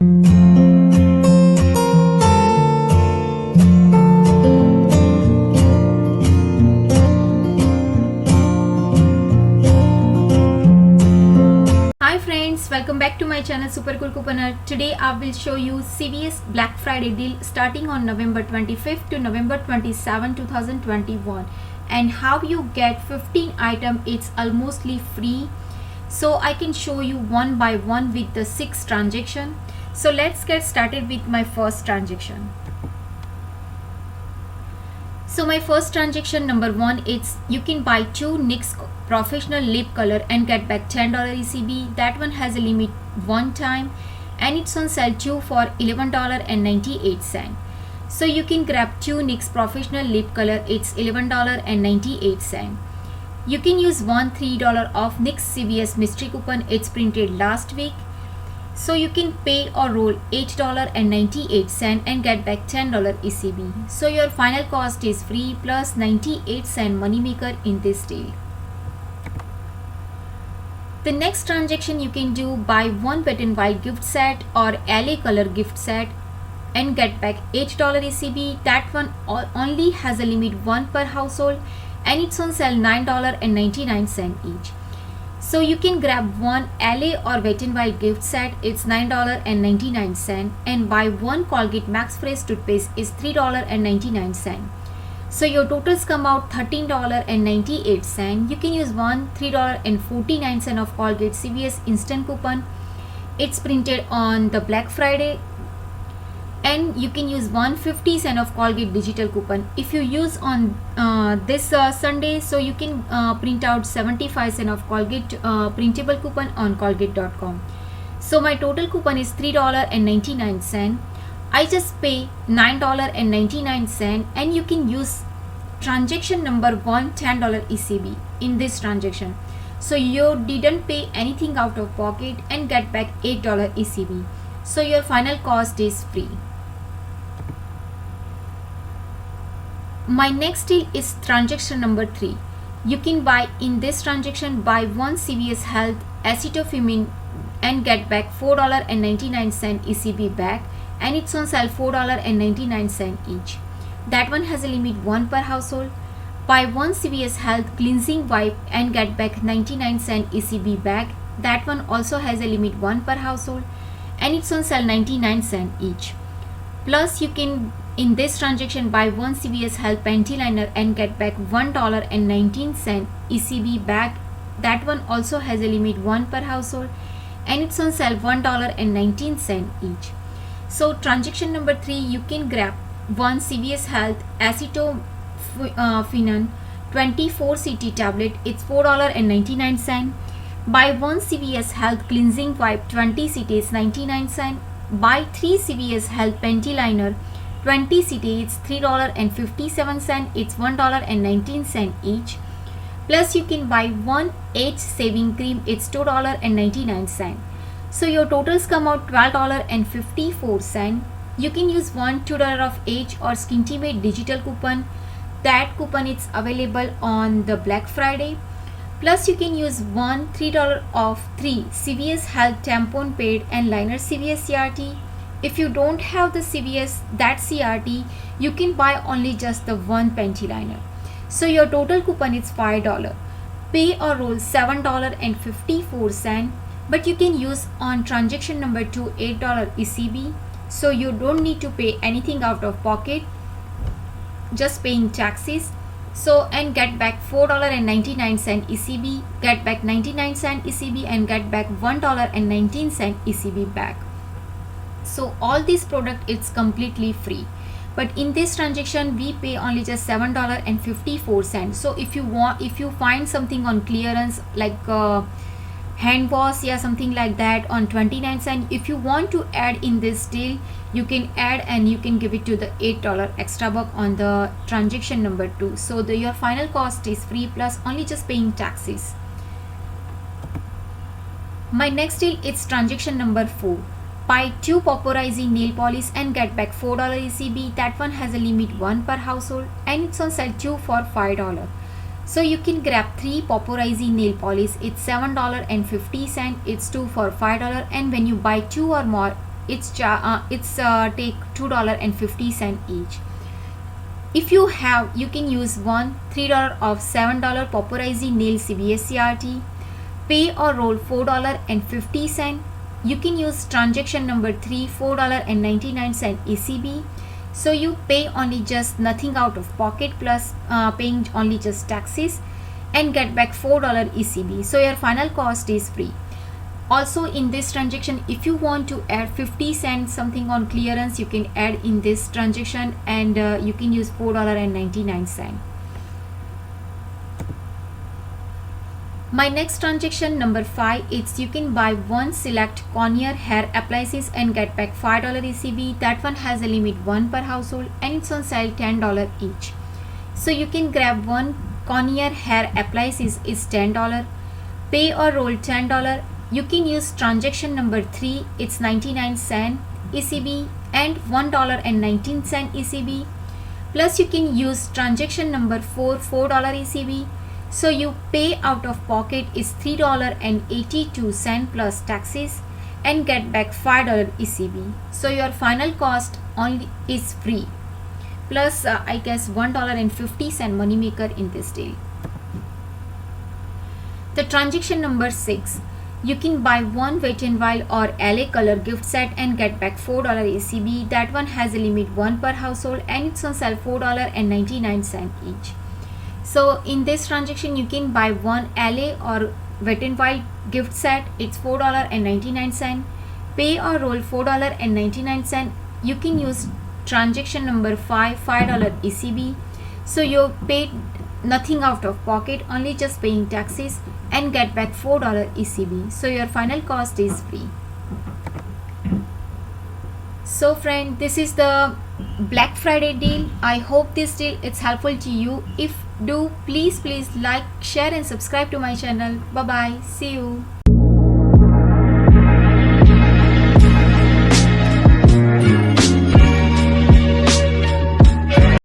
Hi friends, welcome back to my channel Super Cool Couponer. Today I will show you CVS Black Friday deal starting on November 25th to November 27, 2021, and how you get 15 item. It's almostly free. So I can show you one by one with the 6 transaction. So let's get started with my first transaction. So my first transaction number 1, it's you can buy 2 NYX professional lip color and get back $10 ECB. That one has a limit one time and it's on sale 2 for $11.98. So you can grab 2 NYX professional lip color, it's $11.98. You can use one $3 off NYX CVS mystery coupon, it's printed last week. So you can pay or roll $8.98 and get back $10 ECB. So your final cost is free plus 98-cent moneymaker in this deal. The next transaction you can do, buy one Wet n Wild gift set or LA color gift set and get back $8 ECB. That one only has a limit 1 per household and it's on sale $9.99 each. So you can grab one LA or Wet n Wild gift set, it's $9.99, and buy one Colgate Max Fresh toothpaste is $3.99. So your totals come out $13.98. You can use one $3.49 of Colgate CVS instant coupon. It's printed on the Black Friday. And you can use 150 cent of Colgate digital coupon if you use on this Sunday. So you can print out 75 cent of Colgate printable coupon on colgate.com. So my total coupon is $3.99. I just pay $9.99 and you can use transaction number 1 $10 ECB in this transaction. So you didn't pay anything out of pocket and get back $8 ECB. So your final cost is free. My next deal is transaction number 3. You can buy in this transaction, buy one CVS Health acetophenone and get back $4.99 ECB back, and it's on sale $4.99 each. That one has a limit 1 per household. Buy one CVS Health cleansing wipe and get back 99 cent ECB back. That one also has a limit 1 per household and it's on sale 99 cent each. Plus you can in this transaction buy one CVS Health panty liner and get back $1.19 ECB back. That one also has a limit 1 per household and it's on sale $1.19 each. So transaction number 3, you can grab one CVS Health acetophenone 24 CT tablet, it's $4.99. Buy one CVS Health cleansing wipe 20 CT, it's 99 cents. Buy 3 CVS Health panty liner 20 CT, it's $3.57, it's $1.19 each. Plus you can buy one age saving cream, it's $2.99. So your totals come out $12.54. You can use one $2 of age or Skintimate digital coupon. That coupon is available on the Black Friday. Plus you can use one $3 off 3 CVS Health tampon pad and liner CVS CRT. If you don't have the CVS that CRT, you can buy only just the one panty liner. So your total coupon is $5. Pay or roll $7.54, but you can use on transaction number 2 $8 ECB. So you don't need to pay anything out of pocket, just paying taxes. So and get back $4.99 ECB, get back 99 cent ECB and get back $1.19 ECB back. So all this product is completely free, but in this transaction we pay only just $7.54. So if you find something on clearance like hand wash, yeah, something like that on 29 cents, if you want to add in this deal, you can add and you can give it to the $8 extra buck on the transaction number 2. So your final cost is free plus only just paying taxes. My next deal is transaction number 4. Buy 2 Paparazzi nail polish and get back $4 ECB. That one has a limit 1 per household and it's on sale 2 for $5. So you can grab 3 Paparazzi nail polish. It's $7.50. It's 2 for $5, and when you buy 2 or more, it's take $2.50 each. If you have, you can use one $3 of $7 Paparazzi nail CVS CRT. Pay or roll $4.50. You can use transaction number 3 $4.99 ECB. So you pay only just nothing out of pocket plus paying only just taxes and get back $4 ECB. So your final cost is free. Also in this transaction, if you want to add 50 cents something on clearance, you can add in this transaction and you can use $4.99. My next transaction number 5, it's you can buy one select Conair hair appliances and get back $5 ECB. That one has a limit 1 per household and it's on sale $10 each. So you can grab one Conair hair appliances is $10. Pay or roll $10. You can use transaction number 3, it's 99 cent ECB and $1.19 ECB. Plus you can use transaction number 4 $4 ECB. So you pay out of pocket is $3.82 plus taxes and get back $5 ECB. So your final cost only is free. Plus I guess $1.50 money maker in this deal. The transaction number 6. You can buy one Wet n Wild or LA color gift set and get back $4 ECB. That one has a limit 1 per household and it's on sale $4.99 each. So in this transaction, you can buy one LA or Wet n Wild gift set. It's $4.99. Pay or roll $4.99. You can use transaction number 5 $5 ECB. So you paid nothing out of pocket, only just paying taxes and get back $4 ECB. So your final cost is free. So friend, this is the Black Friday deal. I hope this deal is helpful to you. If do, please like, share and subscribe to my channel. Bye bye. See you.